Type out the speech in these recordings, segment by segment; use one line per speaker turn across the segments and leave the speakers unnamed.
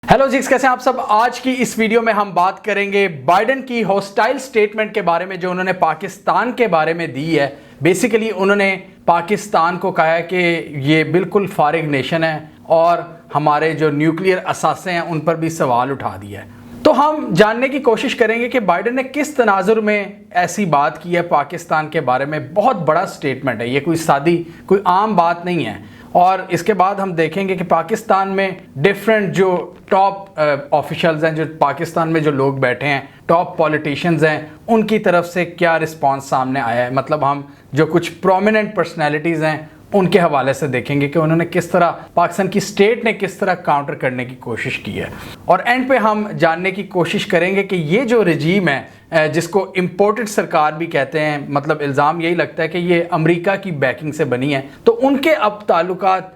Hello जिक्स, कैसे हैं आप सब। आज की इस वीडियो में हम बात करेंगे बाइडेन की हॉस्टाइल स्टेटमेंट के बारे में जो उन्होंने पाकिस्तान के बारे में दी है। बेसिकली उन्होंने पाकिस्तान को कहा है कि ये बिल्कुल फारिग नेशन है और हमारे जो न्यूक्लियर असासे हैं उन पर भी सवाल उठा दिया है। तो हम जानने की कोशिश करेंगे कि बाइडेन ने किस तनाजुर में ऐसी बात की है पाकिस्तान के बारे में। बहुत बड़ा स्टेटमेंट है ये, कोई आम बात नहीं है। और इसके बाद हम देखेंगे कि पाकिस्तान में डिफरेंट जो टॉप ऑफिशियल्स हैं, जो पाकिस्तान में जो लोग बैठे हैं, टॉप पॉलिटिशियंस हैं, उनकी तरफ से क्या रिस्पांस सामने आया है। मतलब हम जो कुछ प्रोमिनेंट पर्सनैलिटीज़ हैं उनके हवाले से देखेंगे कि उन्होंने किस तरह, पाकिस्तान की स्टेट ने किस तरह काउंटर करने की कोशिश की है। और एंड पे हम जानने की कोशिश करेंगे कि ये जो रजीम है जिसको इम्पोर्टेड सरकार भी कहते हैं, मतलब इल्ज़ाम यही लगता है कि ये अमेरिका की बैकिंग से बनी है, तो उनके अब ताल्लुकात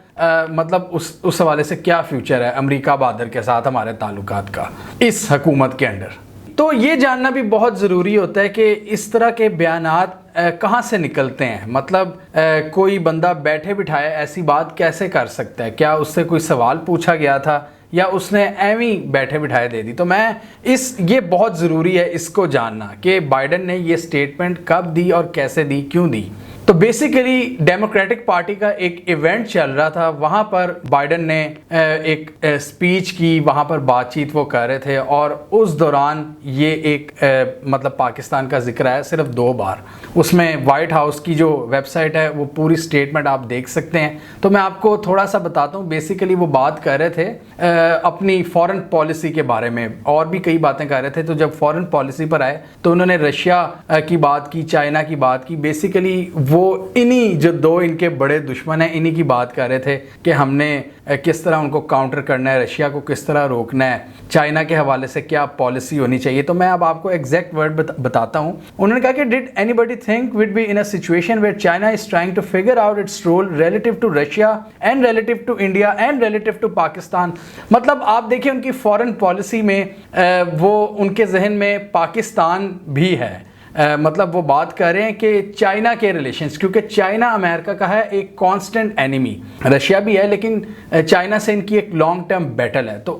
मतलब उस हवाले से क्या फ्यूचर है अमेरिका बहादुर के साथ हमारे ताल्लुकात का इस हुकूमत के अंडर। तो ये जानना भी बहुत ज़रूरी होता है कि इस तरह के बयानात कहाँ से निकलते हैं। मतलब कोई बंदा बैठे बिठाए ऐसी बात कैसे कर सकता है। क्या उससे कोई सवाल पूछा गया था या उसने एवं ही बैठे बिठाए दे दी। तो ये बहुत ज़रूरी है इसको जानना कि बाइडेन ने ये स्टेटमेंट कब दी और कैसे दी, क्यों दी। तो बेसिकली डेमोक्रेटिक पार्टी का एक इवेंट चल रहा था, वहाँ पर बाइडेन ने एक स्पीच की, वहाँ पर बातचीत वो कर रहे थे और उस दौरान ये एक मतलब पाकिस्तान का जिक्र है सिर्फ 2 बार। उसमें वाइट हाउस की जो वेबसाइट है वो पूरी स्टेटमेंट आप देख सकते हैं। तो मैं आपको थोड़ा सा बताता हूँ। बेसिकली वो बात कर रहे थे अपनी फॉरेन पॉलिसी के बारे में, और भी कई बातें कर रहे थे। तो जब फॉरेन पॉलिसी पर आए तो उन्होंने रशिया की बात की, चाइना की बात की। बेसिकली वो इन्हीं जो 2 इनके बड़े दुश्मन हैं इन्हीं की बात कर रहे थे कि हमने किस तरह उनको काउंटर करना है, रशिया को किस तरह रोकना है, चाइना के हवाले से क्या पॉलिसी होनी चाहिए। तो मैं अब आपको एग्जैक्ट वर्ड बताता हूं। उन्होंने कहा कि did anybody think we'd be in a situation where China is trying to figure out its role relative to Russia and relative to India and relative to Pakistan. मतलब आप देखिए उनकी फॉरेन पॉलिसी में वो उनके जहन में पाकिस्तान भी है। मतलब वो बात कर रहे हैं कि चाइना के रिलेशंस, क्योंकि चाइना अमेरिका का है एक कांस्टेंट एनिमी। रशिया भी है लेकिन चाइना से इनकी एक लॉन्ग टर्म बैटल है। तो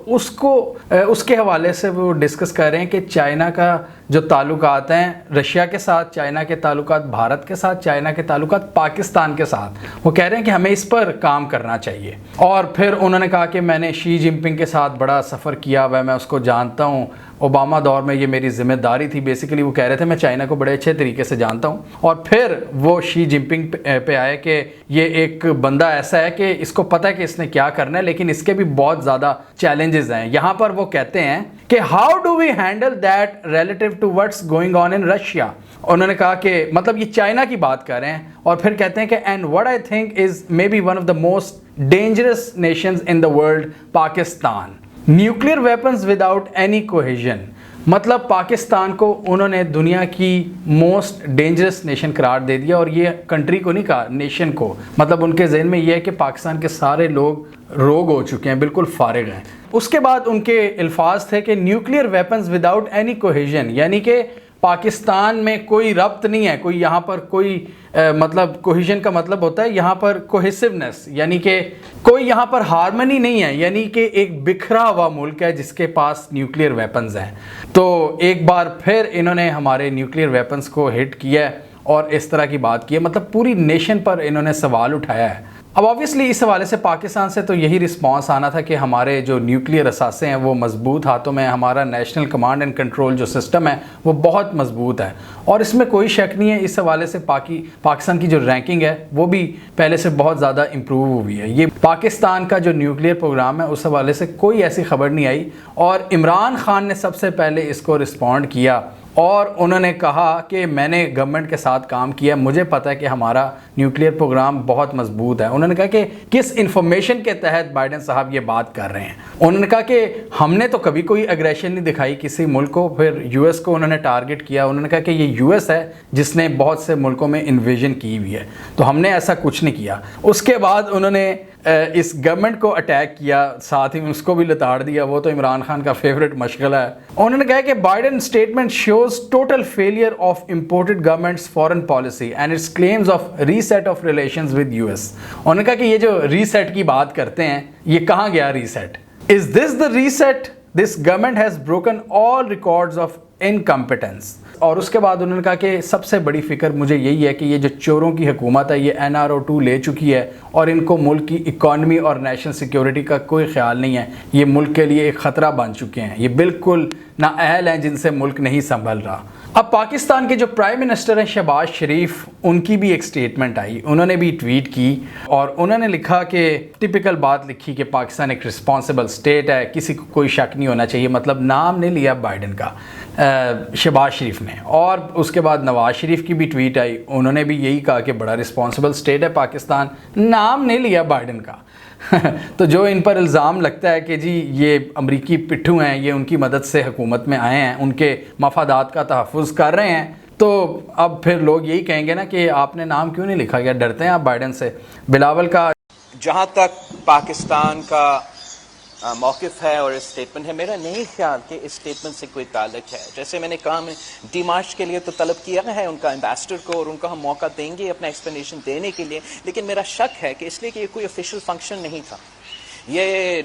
उसके हवाले से वो डिस्कस कर रहे हैं कि चाइना का जो ताल्लुकात हैं रशिया के साथ, चाइना के ताल्लुकात भारत के साथ, चाइना के ताल्लुकात पाकिस्तान के साथ, वो कह रहे हैं कि हमें इस पर काम करना चाहिए। और फिर उन्होंने कहा कि मैंने शी जिनपिंग के साथ बड़ा सफ़र किया हुआ है, मैं उसको जानता हूँ, ओबामा दौर में ये मेरी जिम्मेदारी थी। बेसिकली वो कह रहे थे मैं चाइना को बड़े अच्छे तरीके से जानता हूँ। और फिर वो शी जिनपिंग पे आए कि ये एक बंदा ऐसा है कि इसको पता है कि इसने क्या करना है, लेकिन इसके भी बहुत ज़्यादा चैलेंजेस हैं। यहाँ पर वो कहते हैं कि how do we handle that relative to what's going on in Russia. उन्होंने कहा कि मतलब ये चाइना की बात कर रहे हैं। और फिर कहते हैं कि and what I think is may be one of the most dangerous Nations in the world, Pakistan, nuclear weapons without any cohesion. मतलब पाकिस्तान को उन्होंने दुनिया की मोस्ट डेंजरस नेशन करार दे दिया। और ये कंट्री को नहीं कहा, नेशन को। मतलब उनके जहन में ये है कि पाकिस्तान के सारे लोग रोग हो चुके हैं, बिल्कुल फारिग हैं। उसके बाद उनके अल्फाज थे कि nuclear weapons without any cohesion, यानी कि पाकिस्तान में कोई रब्त नहीं है, कोई यहाँ पर कोई मतलब कोहेजन का मतलब होता है यहाँ पर कोहेसिवनेस, यानी कि कोई यहाँ पर हार्मनी नहीं है, यानी कि एक बिखरा हुआ मुल्क है जिसके पास न्यूक्लियर वेपन्स हैं। तो एक बार फिर इन्होंने हमारे न्यूक्लियर वेपन्स को हिट किया और इस तरह की बात की है। मतलब पूरी नेशन पर इन्होंने सवाल उठाया है। अब ऑब्वियसली इस हवाले से पाकिस्तान से तो यही रिस्पांस आना था कि हमारे जो न्यूक्लियर असासे हैं वो मजबूत हाथों में, हमारा नेशनल कमांड एंड कंट्रोल जो सिस्टम है वो बहुत मजबूत है। और इसमें कोई शक नहीं है, इस हवाले से पाकिस्तान की जो रैंकिंग है वो भी पहले से बहुत ज़्यादा इम्प्रूव हुई है। ये पाकिस्तान का जो न्यूक्लियर प्रोग्राम है उस हवाले से कोई ऐसी खबर नहीं आई। और इमरान खान ने सबसे पहले इसको रिस्पॉन्ड किया और उन्होंने कहा कि मैंने गवर्नमेंट के साथ काम किया, मुझे पता है कि हमारा न्यूक्लियर प्रोग्राम बहुत मजबूत है। उन्होंने कहा कि किस इन्फॉर्मेशन के तहत बाइडेन साहब ये बात कर रहे हैं। उन्होंने कहा कि हमने तो कभी कोई एग्रेशन नहीं दिखाई किसी मुल्क को। फिर यूएस को उन्होंने टारगेट किया। उन्होंने कहा कि ये यूएस है जिसने बहुत से मुल्कों में इन्वेजन की हुई है, तो हमने ऐसा कुछ नहीं किया। उसके बाद उन्होंने इस गवर्नमेंट को अटैक किया, साथ ही उसको भी लताड़ दिया। वो तो इमरान खान का फेवरेट मशगला है। उन्होंने कहा कि Biden statement shows total failure of imported governments foreign policy and it's claims of reset of relations with US. उन्होंने कहा कि ये जो रीसेट की बात करते हैं, ये कहाँ गया reset. Is this the reset? This government has broken all records of incompetence. और उसके बाद उन्होंने कहा कि सबसे बड़ी फ़िक्र मुझे यही है कि ये जो चोरों की हुकूमत है ये NRO 2 ले चुकी है और इनको मुल्क की इकॉनमी और नेशनल सिक्योरिटी का कोई ख्याल नहीं है। ये मुल्क के लिए एक ख़तरा बन चुके हैं, ये बिल्कुल नाअहल हैं जिनसे मुल्क नहीं संभल रहा। अब पाकिस्तान के जो प्राइम मिनिस्टर हैं शहबाज शरीफ, उनकी भी एक स्टेटमेंट आई, उन्होंने भी ट्वीट की और उन्होंने लिखा कि टिपिकल बात लिखी कि पाकिस्तान एक रिस्पॉन्सिबल स्टेट है, किसी को कोई शक नहीं होना चाहिए। मतलब नाम नहीं लिया बाइडन का शहबाज शरीफ ने। और उसके बाद नवाज शरीफ की भी ट्वीट आई, उन्होंने भी यही कहा कि बड़ा रिस्पॉन्सिबल स्टेट है पाकिस्तान, नाम नहीं लिया बाइडन का। तो जो इन पर इल्ज़ाम लगता है कि जी ये अमरीकी पिट्ठू हैं, ये उनकी मदद से हुकूमत में आए हैं, उनके मफादात का तहफ़्फ़ुज़ कर रहे हैं, तो अब फिर लोग यही कहेंगे ना कि आपने नाम क्यों नहीं लिखा, क्या डरते हैं आप बाइडन से? बिलावल का
जहाँ तक पाकिस्तान का मौक़िफ़ है और स्टेटमेंट है, मेरा नहीं ख्याल कि इस स्टेटमेंट से कोई ताल्लुक है। जैसे मैंने कहा, मैं डिमार्च के लिए तो तलब किया है उनका एम्बेसडर को और उनको हम मौका देंगे अपना एक्सप्लेनेशन देने के लिए, लेकिन मेरा शक है कि इसलिए कि ये कोई ऑफिशियल फंक्शन नहीं था, ये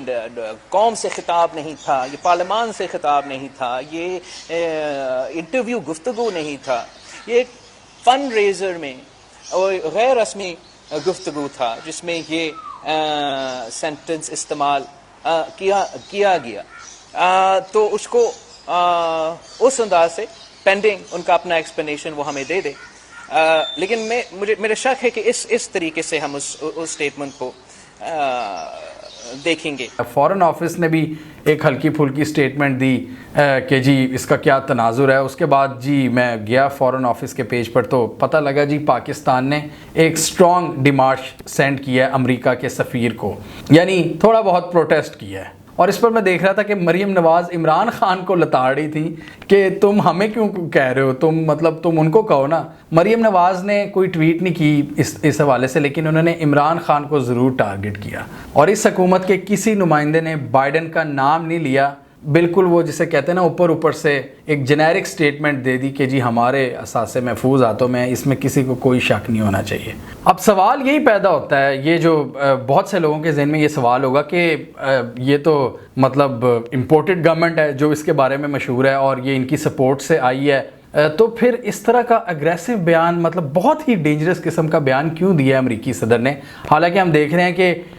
कौम से खिताब नहीं था, ये पार्लियामान से खिताब नहीं था, ये इंटरव्यू गुफ्तगू नहीं था, ये फंड रेजर में और गैर रस्मी गुफ्तगू था जिसमें ये सेंटेंस इस्तेमाल किया गया। तो उसको उस अंदाज से पेंडिंग उनका अपना एक्सप्लेनेशन वो हमें दे दे। लेकिन मेरा शक है कि इस तरीके से हम उस स्टेटमेंट को देखेंगे।
फॉरेन ऑफिस ने भी एक हल्की फुल्की स्टेटमेंट दी कि जी इसका क्या तनाजुर है। उसके बाद जी मैं गया फॉरेन ऑफिस के पेज पर तो पता लगा जी पाकिस्तान ने एक स्ट्रॉन्ग डिमार्च सेंड किया है अमेरिका के सफ़ीर को, यानी थोड़ा बहुत प्रोटेस्ट किया है। और इस पर मैं देख रहा था कि मरीम नवाज़ इमरान खान को लताड़ रही थी कि तुम हमें क्यों कह रहे हो, तुम उनको कहो ना। मरीम नवाज़ ने कोई ट्वीट नहीं की इस हवाले से, लेकिन उन्होंने इमरान खान को ज़रूर टारगेट किया और इस हुकूमत के किसी नुमाइंदे ने बाइडन का नाम नहीं लिया। बिल्कुल वो जिसे कहते हैं ना ऊपर से एक जेनेरिक स्टेटमेंट दे दी कि जी हमारे असासे महफूज हाथों में, इसमें किसी को कोई शक नहीं होना चाहिए। अब सवाल यही पैदा होता है, ये जो बहुत से लोगों के जहन में ये सवाल होगा कि ये तो मतलब इम्पोर्टेड गवर्नमेंट है जो इसके बारे में मशहूर है और ये इनकी सपोर्ट से आई है, तो फिर इस तरह का अग्रेसिव बयान, मतलब बहुत ही डेंजरस किस्म का बयान क्यों दिया है अमेरिकी सदर ने। हालांकि हम देख रहे हैं कि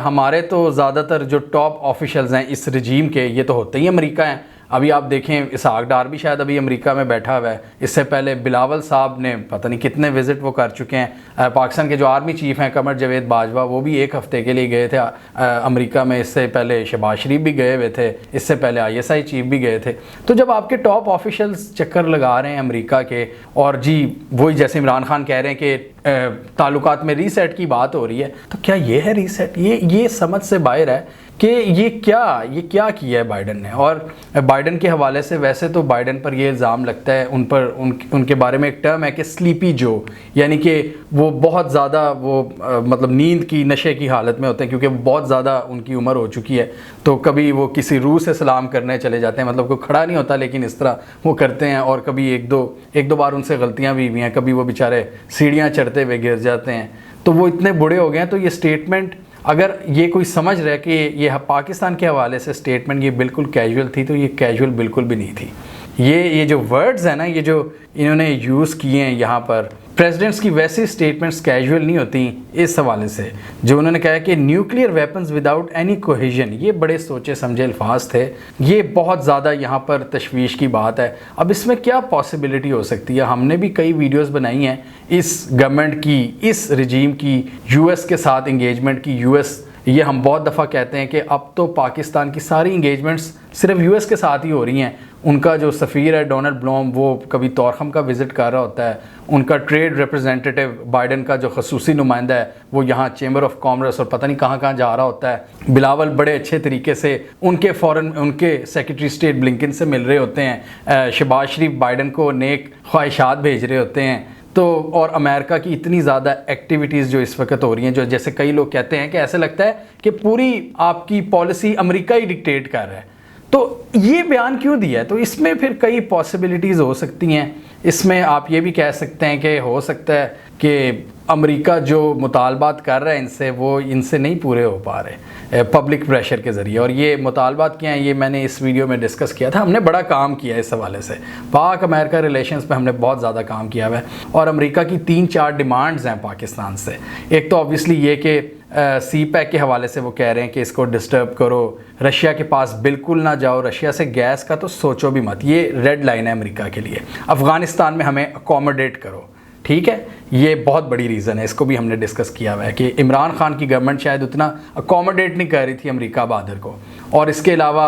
हमारे तो ज़्यादातर जो टॉप ऑफिशियल्स हैं इस रजीम के, ये तो होते ही अमेरिका हैं। अभी आप देखें इसहाक डार भी शायद अभी अमेरिका में बैठा हुआ है, इससे पहले बिलावल साहब ने पता नहीं कितने विज़िट वो कर चुके हैं। पाकिस्तान के जो आर्मी चीफ़ हैं कमर जावेद बाजवा, वो भी 1 हफ़्ते के लिए गए थे अमेरिका में। इससे पहले शहबाज शरीफ भी गए हुए थे, इससे पहले ISI चीफ भी गए थे। तो जब आपके टॉप ऑफिशियल्स चक्कर लगा रहे हैं अमेरिका के, और जी वही जैसे इमरान खान कह रहे हैं कि ताल्लुकात में रीसेट की बात हो रही है, तो क्या ये है रीसेट? ये समझ से बाहर है कि ये क्या किया है बाइडन ने। और बाइडन के हवाले से वैसे तो बाइडन पर ये इल्ज़ाम लगता है, उनके बारे में एक टर्म है कि स्लीपी जो, यानी कि वो बहुत ज़्यादा मतलब नींद की नशे की हालत में होते हैं, क्योंकि बहुत ज़्यादा उनकी उम्र हो चुकी है। तो कभी वो किसी रूह से सलाम करने चले जाते हैं, मतलब कोई खड़ा नहीं होता लेकिन इस तरह वो करते हैं। और कभी एक दो बार उनसे गलतियाँ भी हुई हैं, कभी वो बेचारे सीढ़ियाँ चढ़ते हुए गिर जाते हैं। तो वो इतने बूढ़े हो गए हैं। तो ये स्टेटमेंट, अगर ये कोई समझ रहा है कि ये पाकिस्तान के हवाले से स्टेटमेंट ये बिल्कुल कैजुअल थी, तो ये कैजुअल बिल्कुल भी नहीं थी। ये जो वर्ड्स हैं ना, ये जो इन्होंने यूज़ किए हैं यहाँ पर, प्रेसिडेंट्स की वैसी स्टेटमेंट्स कैजुअल नहीं होती इस हवाले से। जो उन्होंने कहा कि nuclear weapons without any cohesion, ये बड़े सोचे समझे अल्फाज थे। ये बहुत ज़्यादा यहाँ पर तशवीश की बात है। अब इसमें क्या पॉसिबिलिटी हो सकती है? हमने भी कई वीडियोस बनाई हैं इस गवर्नमेंट की, इस रजीम की, यूएस के साथ इंगेजमेंट की। यूएस, ये हम बहुत दफ़ा कहते हैं कि अब तो पाकिस्तान की सारी इंगेजमेंट्स सिर्फ यूएस के साथ ही हो रही हैं। उनका जो सफ़ीर है डोनाल्ड ब्लूम, वो कभी तोरखम का विज़िट कर रहा होता है। उनका ट्रेड रिप्रेजेंटेटिव बाइडन का जो खसूसी नुमाइंदा है, वो यहाँ चैम्बर ऑफ कॉमर्स और पता नहीं कहाँ कहाँ जा रहा होता है। बिलावल बड़े अच्छे तरीके से उनके सेक्रेटरी स्टेट ब्लिंकन से मिल रहे होते हैं। शहबाज शरीफ बाइडन को नेक ख्वाहिशात भेज रहे होते हैं। तो और अमेरिका की इतनी ज़्यादा एक्टिविटीज़ जो इस वक्त हो रही हैं, जो जैसे कई लोग कहते हैं कि ऐसे लगता है कि पूरी आपकी पॉलिसी अमेरिका ही डिक्टेट कर रहा है। तो ये बयान क्यों दिया है? तो इसमें फिर कई पॉसिबिलिटीज़ हो सकती हैं। इसमें आप ये भी कह सकते हैं कि हो सकता है कि अमेरिका जो मुतालबात कर रहा है इनसे, वो इनसे नहीं पूरे हो पा रहे पब्लिक प्रेशर के ज़रिए। और ये मुतालबात क्या हैं, ये मैंने इस वीडियो में डिस्कस किया था। हमने बड़ा काम किया इस हवाले से, पाक अमेरिका रिलेशंस पे हमने बहुत ज़्यादा काम किया हुआ है। और अमेरिका की 3-4 डिमांड्स हैं पाकिस्तान से। एक तो ऑब्वियसली ये कि सी पैक के हवाले से वो कह रहे हैं कि इसको डिस्टर्ब करो, रशिया के पास बिल्कुल ना जाओ, रशिया से गैस का तो सोचो भी मत, ये रेड लाइन है अमेरिका के लिए। अफ़गानिस्तान में हमें अकोमोडेट करो, ठीक है, ये बहुत बड़ी रीज़न है, इसको भी हमने डिस्कस किया हुआ है कि इमरान खान की गवर्नमेंट शायद उतना अकोमोडेट नहीं कर रही थी अमेरिका बहादुर को। और इसके अलावा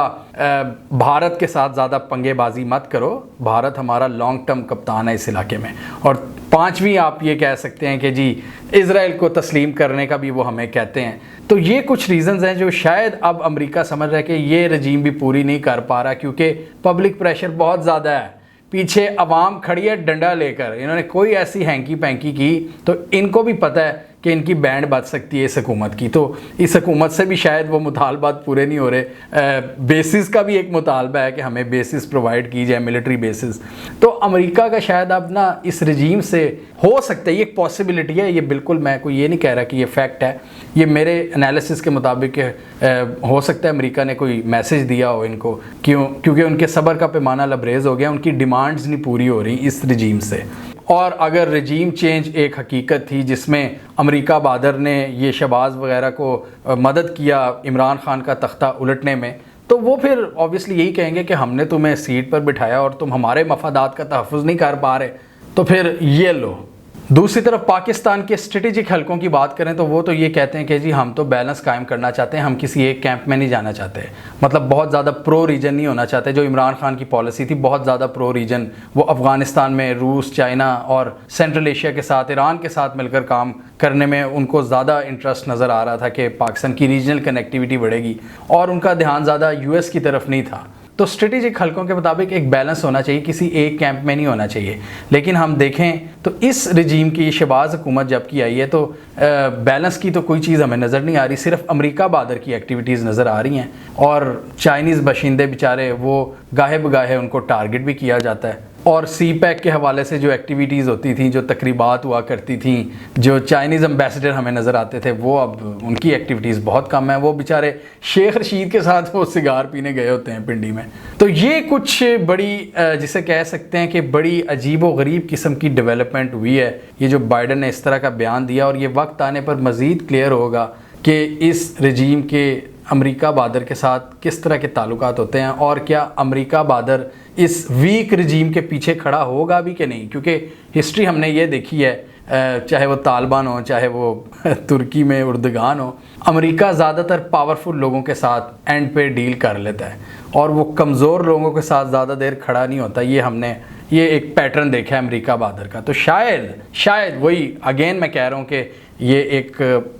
भारत के साथ ज़्यादा पंगेबाजी मत करो, भारत हमारा लॉन्ग टर्म कप्तान है इस इलाके में। और 5वीं आप ये कह सकते हैं कि जी इज़राइल को तस्लीम करने का भी वो हमें कहते हैं। तो ये कुछ रीज़न्स हैं जो शायद अब अमेरिका समझ रहा है कि ये रजीम भी पूरी नहीं कर पा रहा, क्योंकि पब्लिक प्रेशर बहुत ज़्यादा है, पीछे अवाम खड़ी है डंडा लेकर। इन्होंने कोई ऐसी हैंकी पैंकी की तो इनको भी पता है कि इनकी बैंड बच सकती है इस हुकूमत की। तो इस हुकूमत से भी शायद वो मुतालबात पूरे नहीं हो रहे। बेसिस का भी एक मुतालबा है कि हमें बेसिस प्रोवाइड की जाए, मिलिट्री बेसिस। तो अमेरिका का शायद अब ना इस रजीम से हो सकता है, ये एक पॉसिबिलिटी है, ये बिल्कुल मैं कोई ये नहीं कह रहा कि ये फैक्ट है, ये मेरे एनालिसिस के मुताबिक हो सकता है अमेरिका ने कोई मैसेज दिया हो इनको, क्योंकि उनके सब्र का पैमाना लबरेज हो गया, उनकी डिमांड्स नहीं पूरी हो रही इस रजीम से। और अगर रजीम चेंज एक हकीकत थी जिसमें अमेरिका बहादुर ने ये शहबाज वगैरह को मदद किया इमरान खान का तख्ता उलटने में, तो वो फिर ऑब्वियसली यही कहेंगे कि हमने तुम्हें सीट पर बिठाया और तुम हमारे मफादात का तहफ़्फ़ुज़ नहीं कर पा रहे, तो फिर ये लो। दूसरी तरफ पाकिस्तान के स्ट्रेटेजिक हलकों की बात करें तो वो तो ये कहते हैं कि जी हम तो बैलेंस कायम करना चाहते हैं, हम किसी एक कैंप में नहीं जाना चाहते, मतलब बहुत ज़्यादा प्रो रीजन नहीं होना चाहते। जो इमरान खान की पॉलिसी थी बहुत ज़्यादा प्रो रीजन, वो अफ़गानिस्तान में रूस, चाइना और सेंट्रल एशिया के साथ, ईरान के साथ मिलकर काम करने में उनको ज़्यादा इंटरेस्ट नज़र आ रहा था कि पाकिस्तान की रीजनल कनेक्टिविटी बढ़ेगी, और उनका ध्यान ज़्यादा US की तरफ नहीं था। तो स्ट्रेटेजिक हलकों के मुताबिक एक बैलेंस होना चाहिए, किसी एक कैंप में नहीं होना चाहिए। लेकिन हम देखें तो इस रजीम की शहबाज हुकूमत जब की आई है तो बैलेंस की तो कोई चीज़ हमें नज़र नहीं आ रही, सिर्फ अमेरिका बहादुर की एक्टिविटीज़ नज़र आ रही हैं। और चाइनीज़ बाशिंदे बेचारे वो गाहे बगाहे उनको टारगेट भी किया जाता है। और सी पैक के हवाले से जो एक्टिविटीज़ होती थी, जो तकरीबात हुआ करती थी, जो चाइनीज़ एम्बेसडर हमें नज़र आते थे, वो अब उनकी एक्टिविटीज़ बहुत कम है। वो बेचारे शेख रशीद के साथ वो सिगार पीने गए होते हैं पिंडी में। तो ये कुछ बड़ी जिसे कह सकते हैं कि बड़ी अजीब व गरीब किस्म की डेवलपमेंट हुई है, ये जो बाइडन ने इस तरह का बयान दिया। और ये वक्त आने पर मज़ीद क्लियर होगा कि इस रजीम के अमेरिका बहादुर के साथ किस तरह के ताल्लुकात होते हैं, और क्या अमेरिका बहादुर इस वीक रजीम के पीछे खड़ा होगा भी कि नहीं। क्योंकि हिस्ट्री हमने ये देखी है, चाहे वो तालिबान हो, चाहे वो तुर्की में उर्दगान हो, अमेरिका ज़्यादातर पावरफुल लोगों के साथ एंड पे डील कर लेता है और वो कमज़ोर लोगों के साथ ज़्यादा देर खड़ा नहीं होता। ये एक पैटर्न देखा है अमेरिका बहादुर का। तो शायद वही अगेन मैं कह रहा हूँ कि ये एक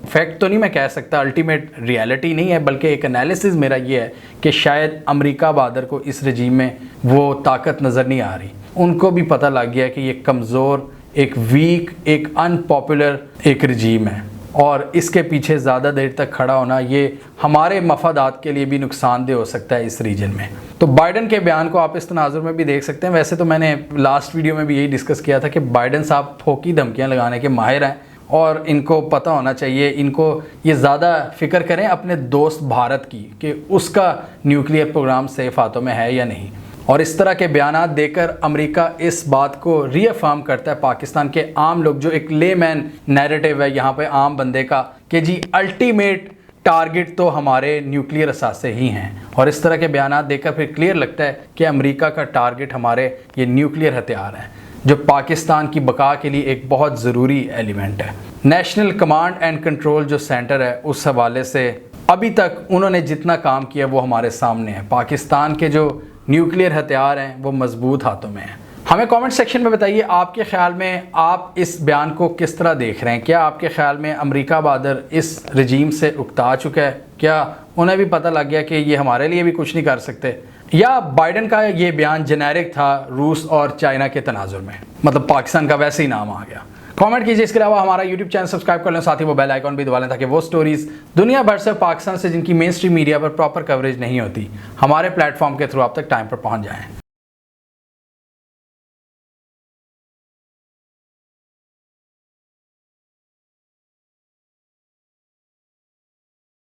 फैक्ट तो नहीं मैं कह सकता, अल्टीमेट रियलिटी नहीं है, बल्कि एक एनालिसिस मेरा ये है कि शायद अमेरिका बहादुर को इस रजीम में वो ताकत नज़र नहीं आ रही। उनको भी पता लग गया कि ये कमज़ोर, एक वीक, एक अनपॉपुलर एक रजीम है, और इसके पीछे ज़्यादा देर तक खड़ा होना ये हमारे मफादात के लिए भी नुकसानदेह हो सकता है इस रीजन में। तो बाइडन के बयान को आप इस तनाजुर में भी देख सकते हैं। वैसे तो मैंने लास्ट वीडियो में भी यही डिस्कस किया था कि बाइडन साहब ठोकी धमकियाँ लगाने के माहिर हैं, और इनको पता होना चाहिए, इनको ये ज़्यादा फ़िक्र करें अपने दोस्त भारत की कि उसका न्यूक्लियर प्रोग्राम सेफ हाथों में है या नहीं। और इस तरह के बयानात देकर अमेरिका इस बात को रीअफर्म करता है पाकिस्तान के आम लोग, जो एक लेमैन नैरेटिव है यहाँ पे आम बंदे का कि जी अल्टीमेट टारगेट तो हमारे न्यूक्लियर असासे ही हैं। और इस तरह के बयानात देकर फिर क्लियर लगता है कि अमेरिका का टारगेट हमारे ये न्यूक्लियर हथियार हैं, जो पाकिस्तान की बका के लिए एक बहुत ज़रूरी एलिमेंट है। नेशनल कमांड एंड कंट्रोल जो सेंटर है, उस हवाले से अभी तक उन्होंने जितना काम किया वो हमारे सामने है। पाकिस्तान के जो न्यूक्लियर हथियार हैं वो मजबूत हाथों में हैं। हमें कमेंट सेक्शन में बताइए आपके ख्याल में आप इस बयान को किस तरह देख रहे हैं। क्या आपके ख्याल में अमेरिका बहादुर इस रजीम से उकता चुका है? क्या उन्हें भी पता लग गया कि ये हमारे लिए भी कुछ नहीं कर सकते? या बाइडन का ये बयान जेनेरिक था रूस और चाइना के तनाजुर में, मतलब पाकिस्तान का वैसे ही नाम आ गया? कमेंट कीजिए। इसके अलावा हमारा यूट्यूब चैनल सब्सक्राइब कर लें, साथ ही वो बेल आइकॉन भी दबा लें ताकि वो स्टोरीज़ दुनिया भर से पाकिस्तान से जिनकी मेन स्ट्रीम मीडिया पर प्रॉपर कवरेज नहीं होती, हमारे प्लेटफॉर्म के थ्रू आप तक टाइम पर पहुंच जाएं।